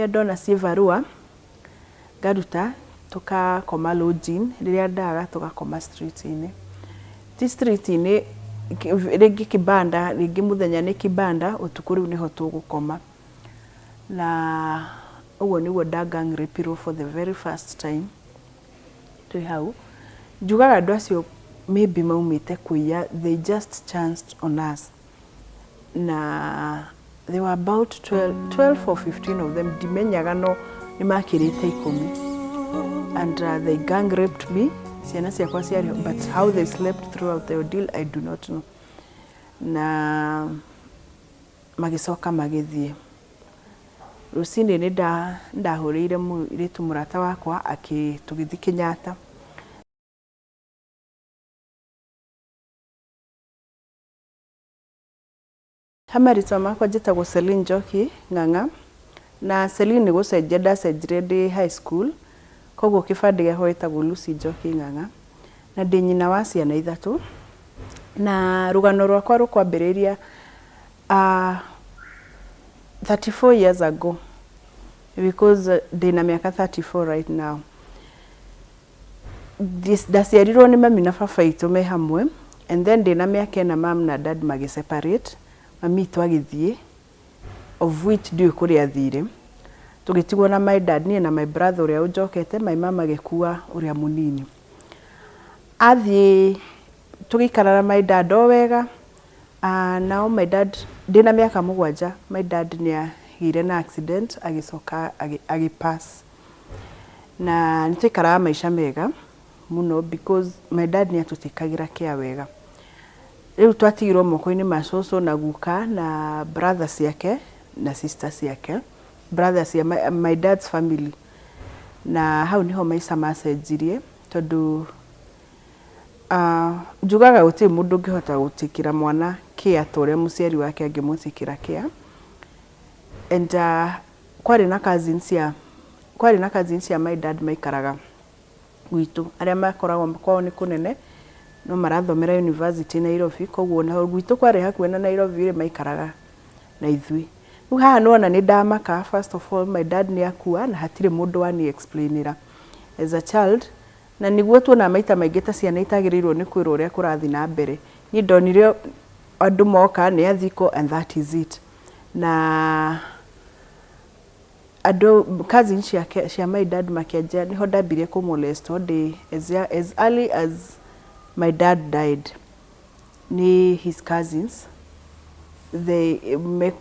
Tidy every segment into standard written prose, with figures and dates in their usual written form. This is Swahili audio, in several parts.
ndona civarua ngaruta tukakoma lodging riria ndaga tukakoma street-ini ti street-ini ringi kibanda ringi muthenya ni kibanda utuku riu niho tugukoma na uguo niguo gang rapirwo for the very first time twi hau njugaga andu acio maybe maumite kuiya they just chanced on us na there were about 12 or 15 of them dimenyaga no nimakirite 10 and they gang raped me ciana ciakwa ciari but how they slept throughout the ordeal I do not know na magicoka magithie rucini ni ndahurire muritu murata wakwa akitugithi Kenyatta Hamarito makwa njitagwo Celine Njoki ng'ang'a na Celine ni gucenjia ndacenjire ndi high school koguo kibandi giakwa gitagwo Lucy Njoki ng'ang'a na ndi nyina wa ciana ithatu na rugano rwakwa rukwambiriria 34 years ago because ndina miaka 34 right now ndaciarirwo ni mami na baba itu me hamwe and then ndina miaka na mam na dad magiseparate mami twagithie of which ndiyo kuria thire tugitigwo na my dad ni na my brother uria unjokete my mama gikua uria munini athie tugikara na my dad o wega now my dad ndina miaka 7 my dad ni ahire na accident agicoka agipass na nitikara maisha mega muno because my dad ni atutikagira kia wega riu twatigirwo moko-ini ma cucu na guka na brothers yake na sisters yake brothers ya my dad's family na hau niho maisha macenjirie tondu njugaga guti mundu ngihota gutikira mwana kia tore muciari wake angimutikira kia and kwari na cousins ya my dad maikaraga gwitu aria makoragwo kwao ni kunene no marathomera university Nairobi koguo na gwitu kwari hakuhe na Nairobi ri maikaraga na ithui riu haha nona ni ndamaka first of all my dad ni akua na hatire mundu wani explainira as a child na niguo tuona maita maingi ta ciana itagirirwo ni kwirwo uria kurathi na mbere ni ndonire andu moka ni athiko and that is it na ado cousins cia my dad makianjia niho ndambirie kumolest as early as my dad died ni his cousins they make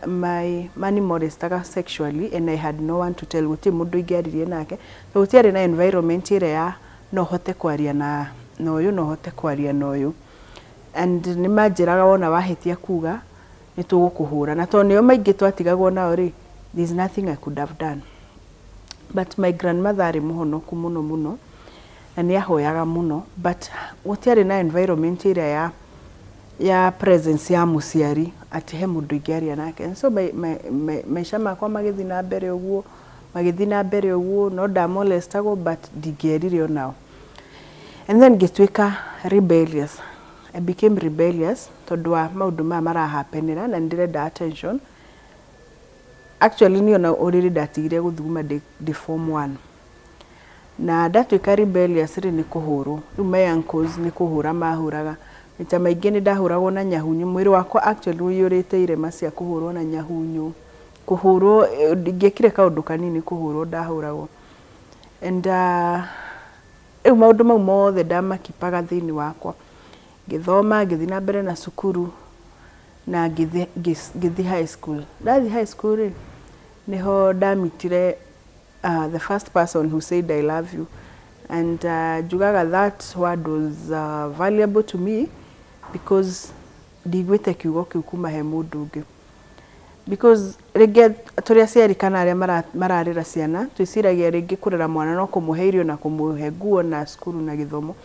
my money molestaga sexually and I had no one to tell guti mundu ingiaririe nake so gutiari na environment ire ya no hote kwaria na noyu no hote kwaria noyu and ni manjiraga wona wahitia kuga ni tugukuhura na to nio maingi twatigagwo nao ri there's nothing I could have done but my grandmother ari muhonoku muno na ni ahoyaga muno but gutiari na environment ire ya presence ya muciari ati he mundu ingiaria nake and so maisha makwa magithi na mbere uguo no ndamolestagwo but ndingerire onao and then gitwika rebellious I became rebellious tondu wa maundu marahapenera na ndirenda attention actually ni ona already ndatigire guthuma de form 1 na ndatwika rebellious ri ni kuhurwo riu my uncles ni kuhura mahuraga nita maingi ni ndahuragwo na nyahunyu mwiri wakwa actually uyurite irema cia kuhurwo na nyahunyu kuhurwo ngekire kaundu kanini kuhurwo ndahuragwo and maundu mau mothe ndamakipaga thini wakwa ngithoma ngithi na mbere na cukuru na ngithi high school ndathi high school niho ndamitire the first person who said I love you and jugaga that word was valuable to me because ndigwite kiugo kiu kuma he mundu ungi because rege turia ciari kana aria mararira ciana twiciragia ringi kurera mwana no kumuhe irio na kumuhe nguo na cukuru na githomo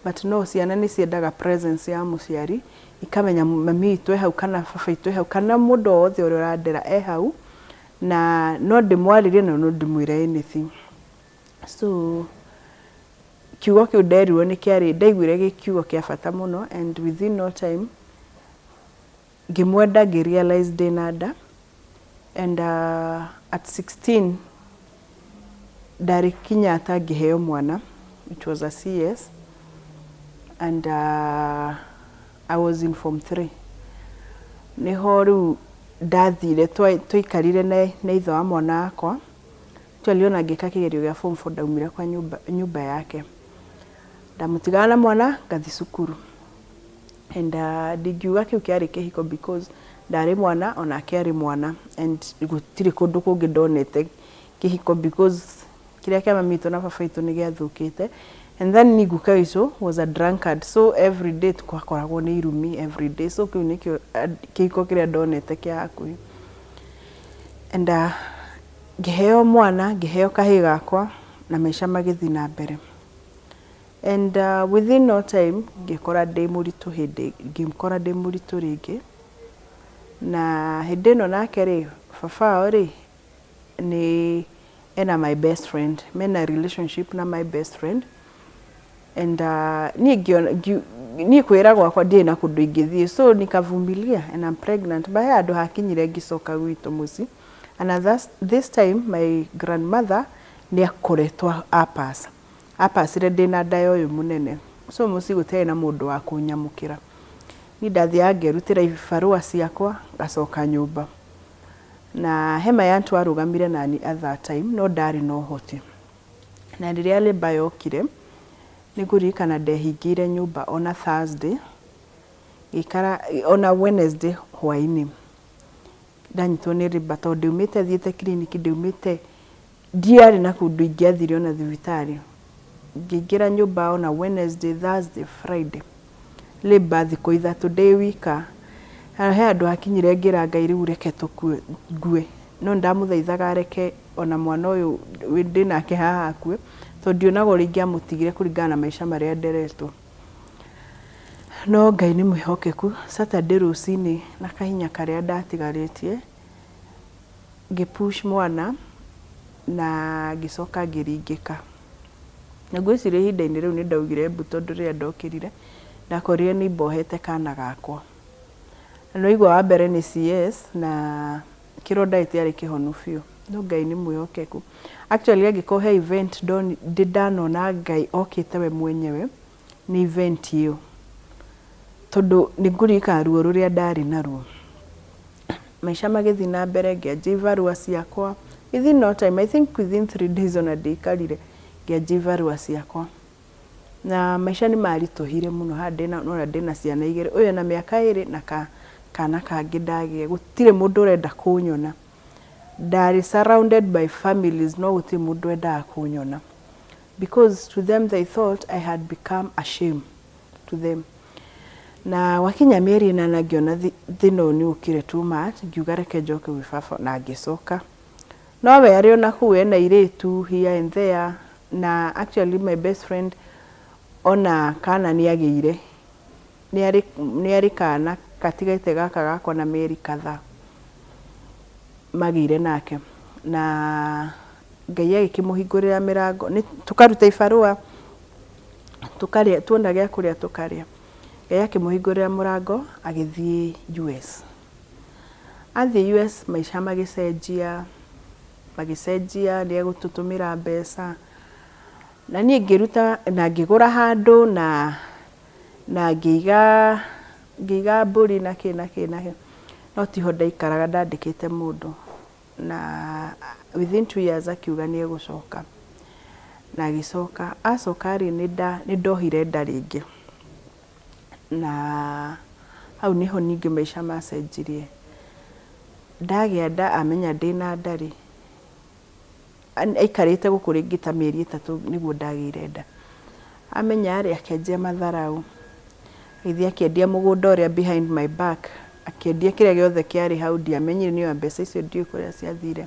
but no ciana ni ciendaga presence ya muciari ikamenya mami itwe hau kana baba itwe hau kana mundu othe uria urandera hau na no ndimwaririe na no ndimwire anything so kiugo kiu nderirwo ni kiari ndaiguire gikiugo kia bata muno and within no time ngimwenda ngirealize ndinada and at 16 ndari kinya ata ngiheo mwana. It was a CS and I was in form 3. Niho riu ndathire twikarire na ithe wa mwana akwa twaliona ngika kigerio gya form 4 ndaumira kwa nyumba yake ndamutigana na mwana ngathi cukuru and ndigiuga kiu kiari kihiko because ndari mwana ona kiari mwana and gutiri kundu kungi ndonete kihiko because kiria kia mamito na baba itu ni giathukite. And then niguka iso was a drunkard, so every day twakoragwo ni irumi every day, so kiu nikio kihiko kiria ndonete kia hakui. And ngiheo mwana ngiheo kahi gakwa na maisha magithi na mbere. And within no time ngikora ndi muritu hindi ngimkora ndi muritu ringi na hindi no nake ri baba ori ni ena my best friend, mena relationship na my best friend. And ni kwira gwakwa ndi na kundu ingithie, so nikavumilia and I'm pregnant by andu hakinyire ngicoka gwitu muci. And this time my grandmother ni akoretwa apasire ndina ndayo uyu munene, so muci gutee na mundu wa kunyamukira. Ni ndathia ngerutira ibarua ciakwa ngacoka nyumba na hema yantu arugamire nani at that time no ndari no hoti. Na riria liba yokire nigurikana ndehingire nyumba on a Thursday ikara on a Wednesday hwaini ndanyitwo ni riba tondu ndiumite thiete clinic ndiumite ndiari na kundu ingiathirio na thibitari ngingira nyumba on a Wednesday, Thursday, Friday liba thiko ithatu ndi wika. He andu hakinyire ngira Ngai riu reke tukue ngue no ndamuthaithaga reke ona mwana uyu ndi nake haha akue tondu ndionaga ringi amutigire kuringana na maisha maria nderetwo. No Ngai ni mwihokeku. Saturday rucini na kahinya karia ndatigaritie ngipush mwana na gicoka ngiringika. Na gwicire ihinda-ini riu ni ndaugire mbu tondu ria ndokirire ndakorire ni mbohete kana gakwa. No igwa wa mbere ni CS na kironda itiari kihonu biu. No Ngai ni mwihokeku. Actually agikohe event ndanona Ngai okite we mwenyewe ni event hiyo tondu ningurika ruo ruria ndari naruo. Maisha magithi na mbere ngiajiva rua ciakwa within no time, I think within 3 days on a day karire ngiajiva rua ciakwa. Na maisha ni marituhire muno hande na ndina ciana igere uyu na miaka 2 na kana kangi ndagie gutire mundu urenda kunyona. Ndari surrounded by families no gutire mundu enda kunyona because to them they thought I had become a shame to them. Na wakinya mieri na nagiona thino ni ukire too much ngiuga reke njoke wi baba na ngicoka. No we ari ona kuwe na iretu here and there na actually my best friend ona kana ni agire ni ari kana katigaite gaka gakwa na mieri kadhaa magire nake na Ngai agikimuhingurira mirango ni tukaruta ibarua tukaria tuona gya kuria tukaria. Ngai akimuhingurira murango agithie US. Athi US maisha magicenjia ni gututumira mbeca na nie ngiruta na ngigura handu na ngiga mburi na kina no tiho ndaikaraga ndandikite mundu na within 2 years akiuga ni egucoka na gicoka acoka ri ni ndohire nda ringi na hau niho ningi maisha macenjirie. Ndagia nda amenya ndina ndari aikarite gukurigita mieri 3 niguo ndagire nda amenya ari akenjia matharau ithi akiendia mugunda uria behind my back akiendia kiria giothe kiari hau ndiamenyire ni mbeca icio ndio kuria ciathire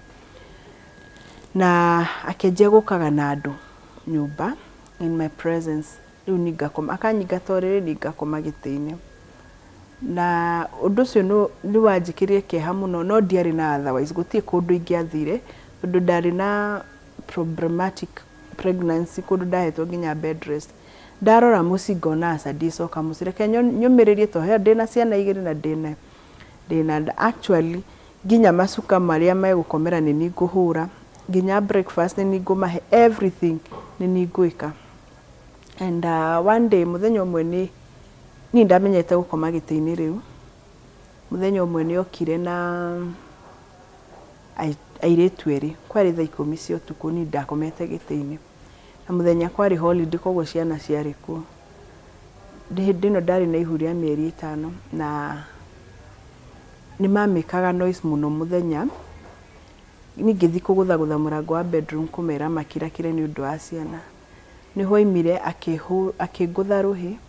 na akenjia gukaga na andu nyumba in my presence. Riu ningakoma akanyigatorere ningakoma gitiini na undu ucio ni wanjikirie kieha muno no ndiari na otherwise gutie kundu ingiathire tondu ndari na problematic pregnancy kundu ndahetwo nginya bed rest. Ndarora mucingo na asa ndicoka mucireke nyumiririe to he ndina ciana igiri na ndina actually ginya macuka maria megukomera ni ninguhura, ginya breakfast ni ningumahe, everything ni ningwika. And one day muthenya umwe ni ndamenyete gukoma giti-ini riu. Muthenya umwe ni okire na airitu eri, kwari thaa 10 cia utuku, ni ndakomete giti-ini. Na muthenya kwari holiday, koguo ciana ciari kuo. Ndino ndari na ihu ria mieri 5 na ni mamikaga noise muno muthenya. Ningithi kugutha murango wa bedroom kumera makirakire ni undu wa ciana. Niho imire akigutha ruhi,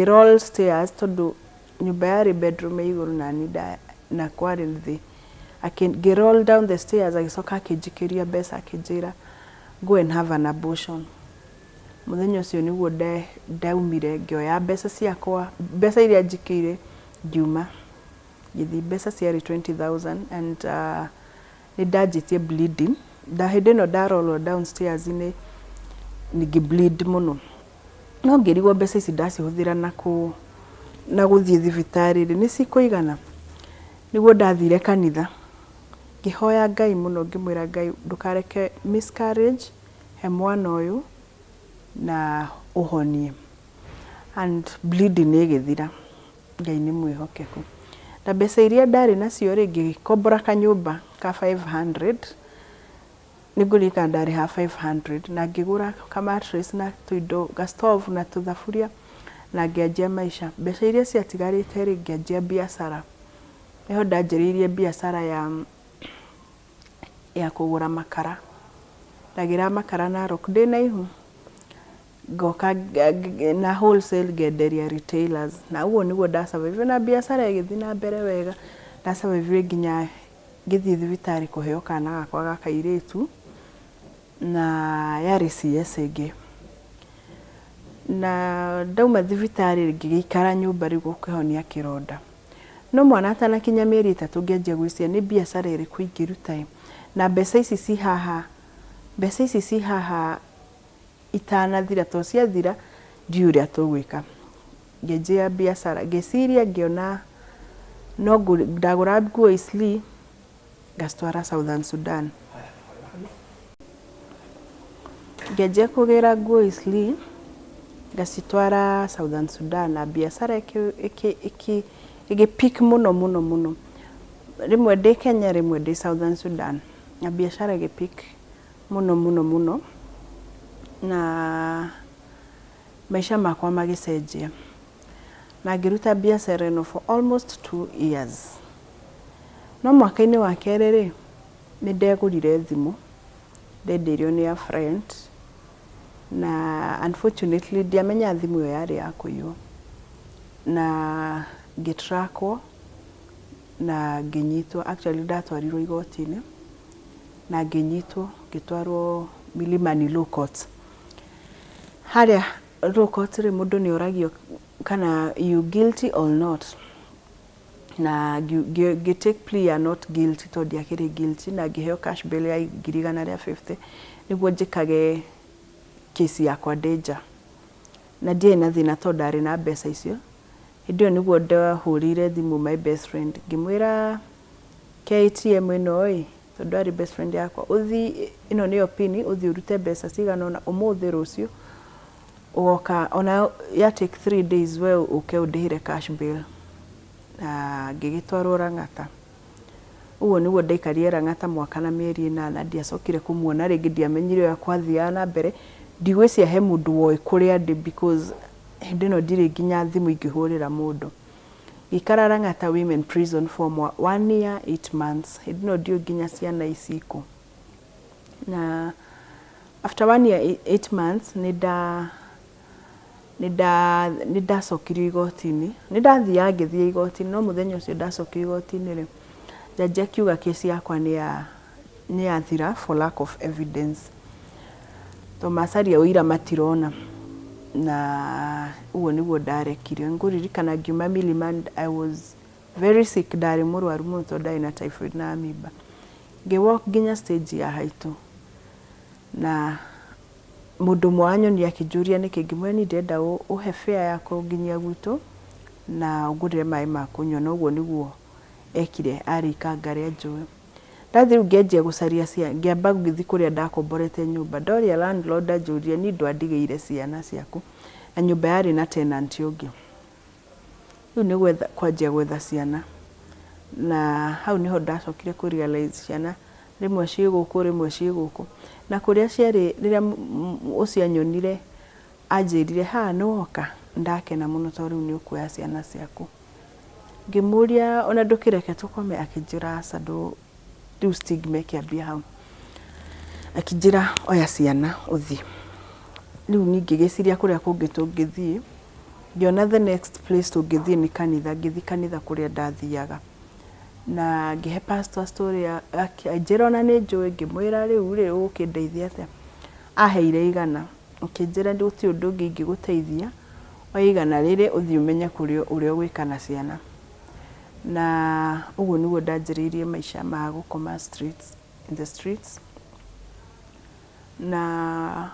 roll stairs tondu nyumba yari bedroom iguru na nida na kwari thi. Roll down the stairs agicoka akinjikiria mbeca akinjira go and have an abortion. Muthenya ucio niguo ndaumire ngioya mbeca ciakwa, mbeca iria njikire ngiuma. Githi mbeca ciari 20,000 and ni ndajitie bleeding. Hindi no ndarolwo downstairs ni bleed muno. No ngirigwo mbeca ici ndacihuthira na guthie thibitari ni cikuigana. Niguo ndathire kanitha ngihoya Ngai muno, ngimwira Ngai ndukareke miscarriage he mwana uyu na uhonie. And bleeding ni githira. Ngai ni mwihokeku. Na mbeca iria ndari nacio ringi kombora kanyumba ka 500, nigurika ndari ha 500 na ngigura ka mattress na tuindo ga stove na tuthafuria na ngianjia maisha. Mbeca iria ciatigarite ringi ngianjia biashara. Niho ndanjiriirie biashara ya kugura makara. Ndagira makara Narok ndi na ihu, ngoka na wholesale ngenderia retailers, na uguo niguo ndasurvive na biashara igithi na mbere wega. Ndasurvive nginya ngithie thibitari kuheo kana gakwa ga kairitu na yari CS ingi. Na ndauma thibitari ngigikara nyumba riu gukihonia kironda. No mwana atanakinya mieri 3 ngianjia gwicria ni biashara iriku ingiruta. Na mbeca ici ci haha itanathira, to ciathira ndiu uria tugwika. Ngianjia biashara, ngiciria ngiona no ndagura nguo Celine ngacitwara Southern Sudan. Ngianjia kugira nguo Celine ngacitwara Southern Sudan na biashara pick muno. Rimwe ndi Kenya, rimwe ndi Southern Sudan. Na biashara pick muno na maisha makwa magicenjia. Na ngiruta biashara ino for almost 2 years. No mwaka-ini wa kerere ni ndegurire thimu, ndendirio ni a friend, na unfortunately ndiamenya thimu iyo yari ya kuiyo. Na ngitrackwo na nginyitwo, actually ndatwarirwo igoti-ini na nginyitwo ngitwarwo Milimani Law Court. Haria Law Court ri mundu ni oragio kana you guilty or not, na take plea ya not guilty to ndiakiri guilty, na ngiheo cash bail ya 150 niguo njikage kesi yakwa danger. Na ndiye na thina to ndari na mbeca icio. Ndio niguo ndahurire thimu my best friend ngimwira KTM ino tondu ari best friend yakwa, uthi ino niyo pini, uthi urute mbeca cigana na umuthi rucio ugoka ona ya take 3 days we uke udihire cash bail. Na ngigitwarwo Rang'ata. Uguo niguo ndaikarie Rang'ata mwaka na mieri 8, ndiacokire kumuona ringi, ndiamenyire ya kwathia na mbere. Ndigwiciria he mundu woi kuria ndi because hindi no ndiri nginya thimu ingihurira mundu. Ikara Rang'ata women prison for 1 year 8 months. Hindi no ndio nginya ciana iciku. Na after 1 year 8 months nidacokire igoti-ini. Nidathia ngithia igoti-ini, no muthenya ucio ndacokire igoti-ini ri jaji akiuga kesi yakwa ni yathira for lack of evidence. To macaria uira matirona. Na uguo niguo ndarekire. Nguririkana ngiuma Milimani, I was very sick, ndari murwaru muno tondu ndari na typhoid na amoeba. Ngiwalk nginya stage ya Haitu. Na mundu mwanyonia akijuria niki, ngimwe ni ndenda uhe fare ya kunginyia gwitu na ungurire mai ma kunywa. Na uguo niguo ekire arika ngare njũĩ ndathi rĩu ngĩanjia gũcaria ciana ngĩamba gũthiĩ kũrĩa ndakomborete nyũmba ndoria landlord anjũria ni ndwandigĩire ciana ciaku na nyũmba yarĩ na tenant ũngĩ rĩu nĩ gwetha kwanjia gwetha ciana na hau niho ndacokire ku realize ciana rimwe ciĩ gũkũ rimwe ciĩ gũkũ na kũrĩa ciarĩ rĩrĩa ũcio anyonire anjĩrire ha nĩwoka ndakena mũno tondũ rĩu nĩ ũkuoya ciana ciaku ngĩmũria ona ndũkĩreke tũkome akĩnjĩra sadũ rĩu stigma ĩkĩambia hau akĩnjĩra oya ciana ũthiĩ rĩu ningĩ gĩciria kũrĩa kũngĩ tũngĩthiĩ ngĩona the next place tũngĩthiĩ nĩ kanitha ngĩthiĩ kanitha kũrĩa ndathiaga na ngĩhe pastor story akĩnjĩra ona nĩ njũĩ ngĩmwĩra rĩu ũkĩndeithia atĩa aheire igana akĩnjĩra gũtirĩ ũndũ ũngĩ ingĩgũteithia oya igana rĩrĩ ũthiĩ ũmenye ũrĩa ũgwĩka na ciana na ũguo nĩguo ndanjĩrĩirie maica ma gũkoma in the streets na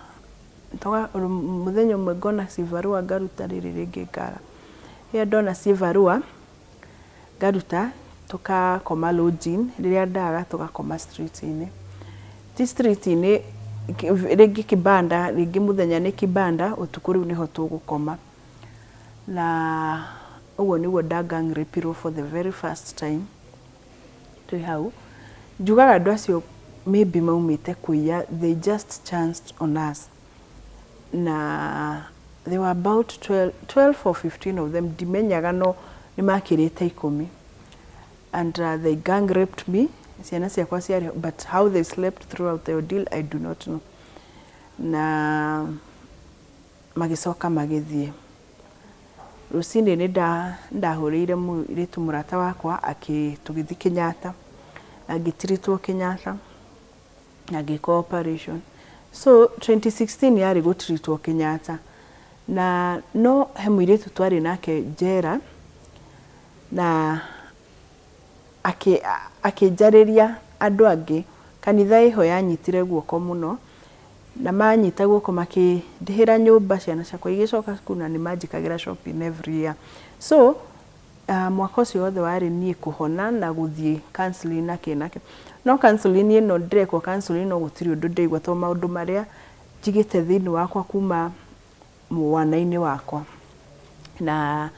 mũthenya ũmwe ngona cibarua ngaruta rĩrĩ rĩngĩ ngaga rĩrĩa ndona cibarua ngaruta tukakoma lodging rĩrĩa ndaga tukakoma street-inĩ ti street-inĩ rĩngĩ kibanda rĩngĩ mũthenya nĩ kibanda ũtukũ rĩu niho tũgũkoma na ũguo nĩguo gang rapirwo for the very first time twĩ hau njugaga andũ acio maybe maumĩte kũiya they just chanced on us na they were about 12 or 15 of them dimenyaga no nĩmakĩrĩte 10 and they gang raped me ciana ciakwa ciarĩ but how they slept throughout the ordeal I do not know na magĩcoka magĩthiĩ rũcinĩ nĩ ndahũrĩire mũirĩtu mũrata wakwa tũgĩthiĩ Kenyatta agĩtiritwo Kenyatta na gĩka operation so 2016 yarĩ gũtiritwo Kenyatta na no he mũirĩtu twarĩ nake njera na akĩnjarĩria andũ angĩ kanitha ĩho yanyitire guoko mũno na manyita guoko makĩndĩhĩra nyũmba ciana ciakwa igĩcoka cukuru na nĩmanjĩkagĩra shopping every year so mwaka ũcio wothe warĩ niĩ kũhona na gũthiĩ counseling nake no counseling ĩno ndĩrekwo counseling no gũtirĩ ũndũ ndaigua tondũ maũndũ marĩa njigĩte thĩinĩ wakwa kuma mwana-inĩ wakwa na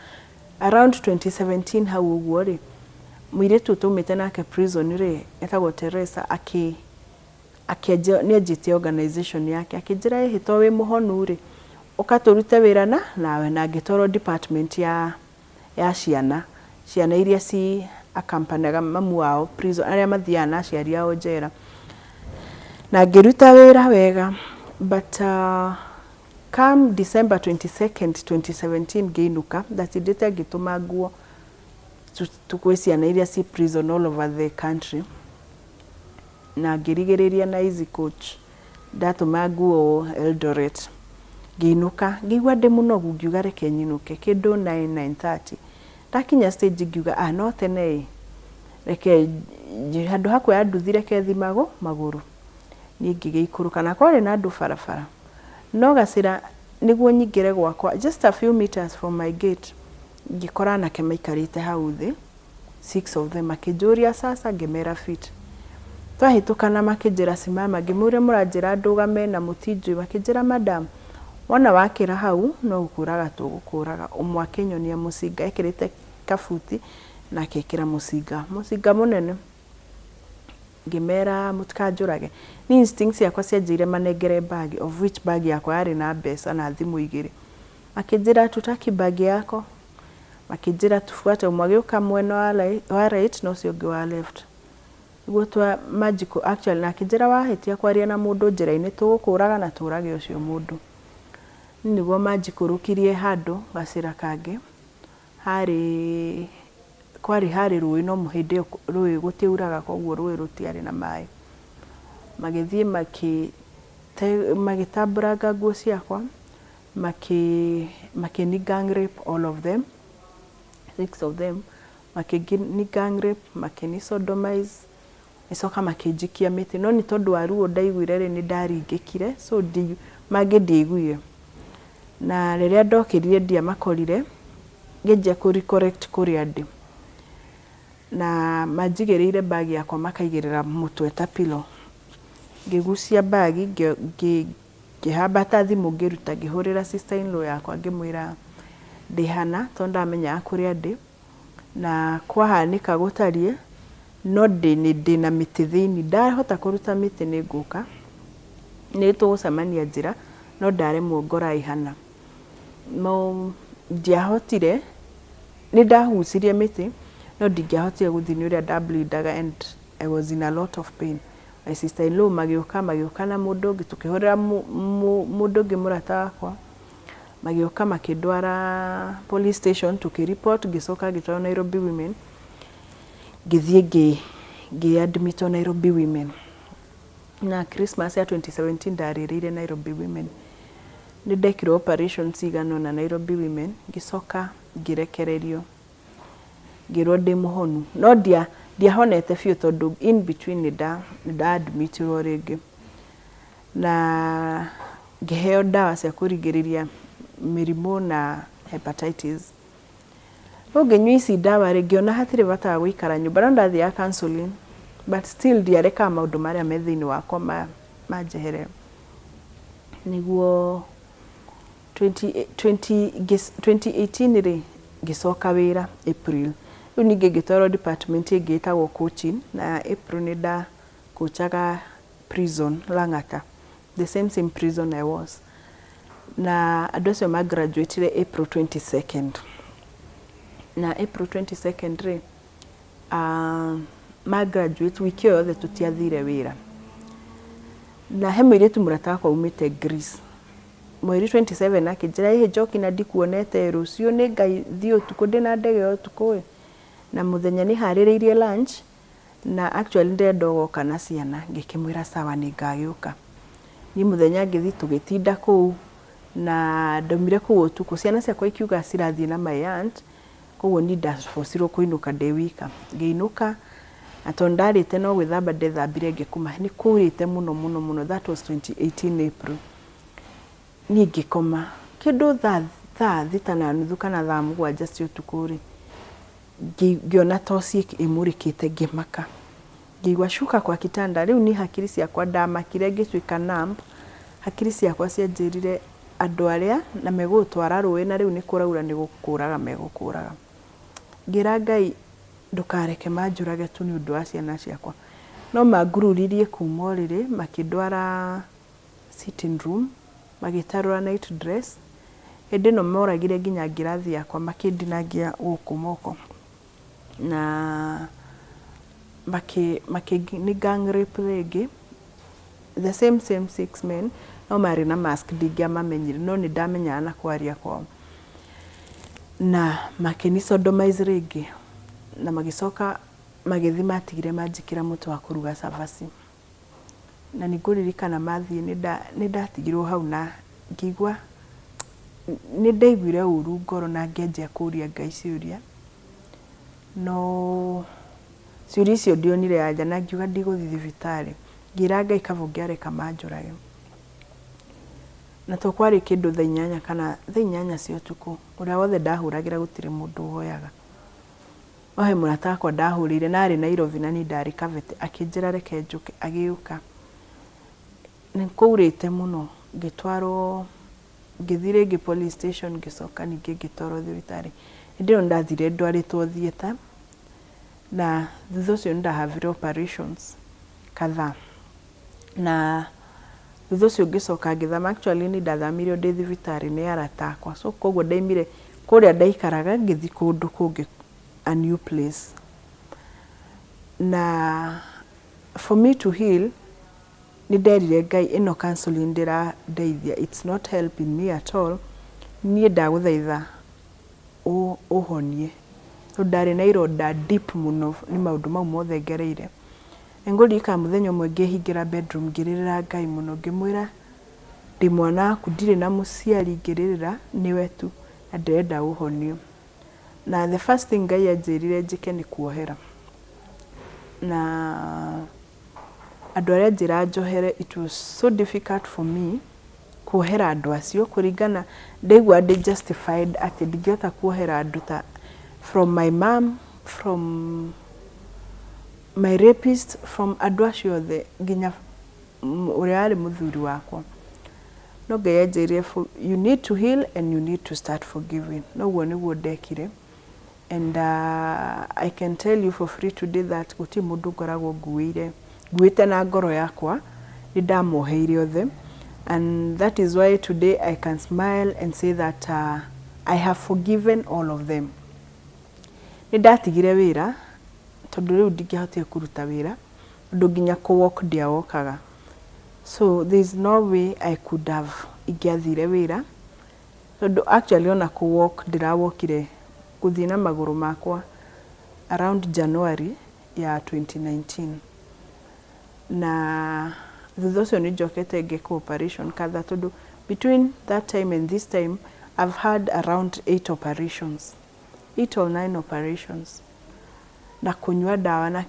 around 2017 hau ũguo rĩ mũirĩtu tũmĩte nake prison rĩ etagwo Teresa nĩanjĩtie organization yake akĩnjĩra hĩto wĩ mũhonu rĩ ũkatũrute wĩra nawe na ngĩtwarwo department ya ciana iria ci akampanaga mamu wao prison arĩa mathiaga na aciari ao njera na ngĩruta wĩra wega but come December 22nd 2017 ngĩinũka ndatindĩte ngĩtũma nguo tukwe ciana iria ci prison all over the country na ngĩrigĩrĩria na easy coach ndatũma nguo Eldoret ngĩinũka ngĩigua ndĩ mũnogu ngiuga reke nyinũke kĩndũ 9:30 ndakinya stage ngiuga no tene reke handũ hakwa Andu reke thi magũrũ niĩ ngĩgĩikũrũka na kwarĩ na andũ barabara no gacĩra nĩguo nyingĩre gwakwa just a few meters from my gate ngĩkora anake maikarĩte hau thĩ 6 of them akĩnjũria sasa ngĩmera fit twahĩtũkana makĩnjĩra simama ngĩmũria mũranjĩra ndũgame na mũtinjũ makĩnjĩra madam wona wakĩra hau no gũkũraga tũgũkũraga ũmwe akĩnyonia mũcinga ekĩrĩte kabuti na akĩkĩra mũcinga mũnene ngĩmera mũtikanjũrage ni instincts yakwa cianjĩire manengere bag of which bag yakwa yarĩ na mbeca na thimũ igĩrĩ akĩnjĩra tutaki bag yako makĩnjĩra tufuate ũmwe agĩũka mwena wa right na ũcio ũngĩ wa left nĩguo twa magical actually na akĩnjĩra wahĩtia kwaria na mũndũ njĩra-inĩ tũgũkũraga na tũrage ũcio mũndũ nĩguo manjikũrũkirie handũ gacĩra kangĩ harĩ rũĩ no mũhĩndĩ rũĩ gũtiuraga koguo rũĩ rũtiarĩ na maĩ magĩthiĩ magĩtambũranga nguo ciakwa makĩni gang rape all of them 6 of them makĩni gang rape makĩni sodomize icoka makĩnjikia mĩtĩ no nĩ tondũ wa ruo ndaiguire rĩ nĩ ndaringĩkire so mangĩndigũire na rĩrĩa ndokĩrire ndiamakorire ngĩnjia kũ correct kũrĩa ndĩ na manjigĩrĩire bagi yakwa makaigĩrĩra mũtwe ta pillow. Ngĩgucia bagi ngĩhambata thimũ ngĩruta ngĩhũrĩra sister in law yakwa ngĩmwĩra ndĩhana tondũ ndamenyaga kũrĩa ndĩ na kwahanĩka gũtariĩ no ndĩna mĩtĩ thĩinĩ. Ndahota kũruta mĩtĩ nĩ ngũka nĩ tũgũcemania njĩra no ndaremwo ngũraihana. No ndiahotire, nĩ ndahucirie mĩtĩ no ndingĩahotire gũthiĩ nĩ ũrĩa ndablindaga and I was in a lot of pain. My sister in law magĩũka na mũndũ ũngĩ tũkĩhũrĩra mũndũ ũngĩ mũrata wakwa magĩũka makĩndwara police station tũkĩreport ngĩcoka ngĩtwarwo Nairobi Women ngĩthiĩ ngĩadmitwo Nairobi Women. Na Christmas ya 2017 ndarĩrĩire Nairobi Women. Nĩ ndekirwo operations cigana na Nairobi Women ngĩcoka ngĩrekererio ngĩrwo ndĩ mũhonu no ndiahonete biũ tondũ in between nĩ ndaadmitirwo rĩngĩ na ngĩheo ndawa cia kũrigĩrĩria mĩrimũ na hepatitis. No ngĩnyua ici ndawa ngĩona hatirĩ bata wa gũikara nyũmba no ndathiaga counseling but still ndiarekaga maũndũ marĩa me thĩinĩ wakwa manjehere. Nĩguo 2018 rĩ ngĩcoka wĩra April. Rĩu ningĩ ngĩtwarwo department ĩngĩ ĩtagwo coaching na April nĩ ndakochaga prison Lang'ata, the same prison I was. Na andũ acio graduated April 22nd. Na April 22nd rĩ graduate wiki yothe tũtiathire wĩra. Na he mũirĩtu mũrata wakwa umĩte Greece. Mweri 27 akĩnjĩra ĩhĩ njoki na ndikuonete rũciũ nĩ ngai thiĩ ũtukũ ndĩna ndege ũtukũ. Na mũthenya nĩ harĩrĩirie lunch na actually ndenda gũka na ciana ngĩkĩmwĩra sawa nĩ ngagĩũka. Ni mũthenya ngĩthiĩ tũgĩtinda kũu na ndaumire kũu ũtukũ. Ciana ciakwa ikiuga cirathiĩ na my aunt koguo ni ndabocirwo kũinũka ndĩ wika. Ngĩinũka na tondũ ndarĩte no gwĩthamba ndethambire ngĩkoma. Nĩ kurĩte mũno. That was 2018 April. Niĩ ngĩkoma kĩndũ thaa thita na nuthu kana thaa mũgwanja cia ũtukũ rĩ ngĩona toci ĩmũrĩkĩte ngĩmaka. Ngĩigua shuka kwa kitanda. Rĩu ni hakiri ciakwa ndamakire ngĩtuĩka numb. Hakiri ciakwa cianjĩrire andũ arĩa na megũtwara rũĩ na rĩu nĩ kũraura nĩ gũkũraga megũkũraga. Ngĩra Ngai ndũkareke manjũrage tu nĩ ũndũ wa ciana ciakwa. No mangururirie kuma ũrĩrĩ makĩndwara sitting room magĩtarũra night dress. Hĩndĩ ĩno moragire nginya ngirathi yakwa makĩndinagia gũkũ moko. Na nĩ gang rape rĩngĩ. The same 6 men no marĩ na mask ndingĩamamenyire no nĩ ndamenyaga na kwaria kwao. Na makĩni sodomize rĩngĩ na magĩcoka magĩthiĩ matigire manjĩkĩra mũtu wa kũruga cabaci. Na nĩ ngũririkana mathiĩ nĩ ndatigirwo hau na ngĩigua nĩ ndaiguire ũru ngoro na ngĩanjia kũria Ngai ciũria. No ciũria icio ndionire anja na ngiuga ndigũthiĩ thibitarĩ. Ngĩra Ngai kaba ũngĩareka manjũrage. Na to kwarĩ kĩndũ thaa 8 kana thaa 8 cia ũtukũ. Ũrĩa wothe ndahũragĩra gũtirĩ mũndũ woyaga. O he mũrata wakwa ndahũrĩire na arĩ Nairobi na niĩ ndarĩ Kabete akĩnjĩra reke njũke agĩũka. Nĩ kũurĩte mũno ngĩtwarwo ngĩthiĩ rĩngĩ police station ngĩcoka ningĩ ngĩtwarwo thibitarĩ. Hĩndĩ ĩyo ndathire ndwarĩtwo theater na thutha ũcio ndahavire operations kadhaa. Na thutha ũcio ngĩcoka ngĩthama actually nĩ ndathamirio ndĩ thibitarĩ nĩ arata akwa. So koguo ndaimire kũrĩa ndaikaraga ngĩthiĩ kũndũ kũngĩ a new place. Na for me to heal nĩ nderire Ngai ĩno counseling ndĩrandeithia it's not helping me at all. Niĩ ndagũthaitha ũhonie. Tondũ ndarĩ na ironda deep mũno nĩ maũndũ mau mothe ngereire. Ngũririkana mũthenya ũmwe ngĩhingĩra bedroom ngĩrĩrĩra Ngai mũno ngĩmwĩra ndĩ mwana waku ndirĩ na mũciari ngĩrĩrĩra nĩwe tu na ndĩrenda ũhonio. Na the first thing Ngai anjĩrire njĩke nĩ kuohera. Na andũ arĩa njĩra njohere it was so difficult for me kuohera andũ acio kũringana ndaigua ndĩ justified atĩ ndingĩhota kuohera andũ ta from my mom, from my rapist from andũ acio othe nginya ũrĩa arĩ mũthuri wakwa no Ngai anjĩrire you need to heal and you need to start forgiving noguo nĩguo ndekire and I can tell you for free today that gũtirĩ mũndũ ngoragwo nguĩte na ngoro yakwa nĩ ndamoheire othe and that is why today I can smile and say that I have forgiven all of them. Nĩ ndatigire wĩra tondũ rĩu ndingĩhotire kũruta wĩra tondũ nginya walk ndiawokaga. So there is no way I could have ingĩathire wĩra tondũ actually ona walk ndirawokire gũthiĩ na magũrũ makwa around January ya 2019 na thutha ũcio nĩ njokete ngĩka operation kadha tondũ between that time and this time I've had around 8 operations 8 or 9 operations na kunywa dawa na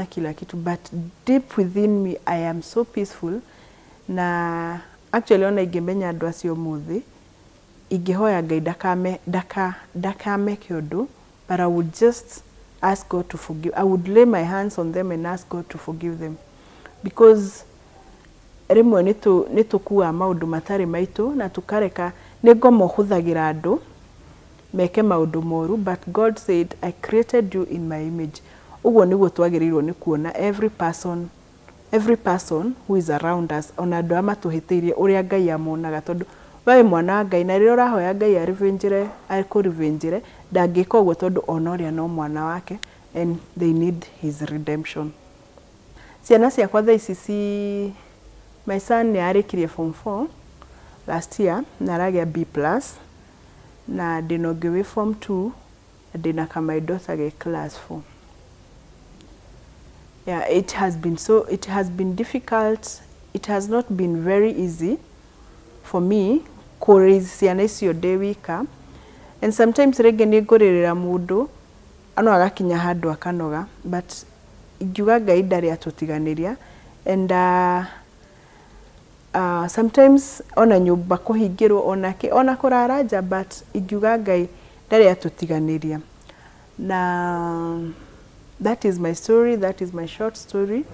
kila kitu but deep within me I am so peaceful na actually ona ingĩmenya andũ acio mũthĩ ingĩhoya Ngai ndakame kĩũndũ but I would just ask God to forgive. I would lay my hands on them and ask God to forgive them because rĩmwe nĩ tũkua maũndũ matarĩ maitũ na tũkareka nĩ ngomo hũthagĩra andũ meke maũndũ moru but God said I created you in my image. Ũguo nĩguo twagĩrĩirwo nĩ kuona every person who is around us ona andũ amatũhĩtĩirie ũrĩa Ngai amonaga tondũ we mwana wa Ngai na rĩrĩa ũrahoya Ngai akũrevengere ndangĩka ũguo tondũ ona ũrĩa no mwana wake and they need his redemption. Ciana ciakwa thaa ici my son nĩ arĩkirie form 4 last year na aragĩa B+ na ndĩnongĩwe form 2 ndĩna my daughter ge class 4. Yeah, it has been difficult. It has not been very easy for me kũraise ciana icio ndĩ wika and sometimes rĩngĩ nĩ ngũrĩrĩra mũndũ ano agakinya handũ akanoga but ingiuga Ngai ndarĩ atũtiganĩria and sometimes ona nyũmba kũhingĩrwo ona kũrara nja but ingiuga Ngai ndarĩ atũtiganĩria na that is my story, that is my short story.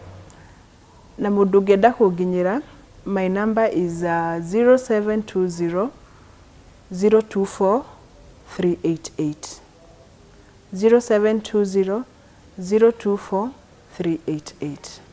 Na mũndũ ũngĩenda kũnginyĩra my number is 0720 024 388 0720 024 388.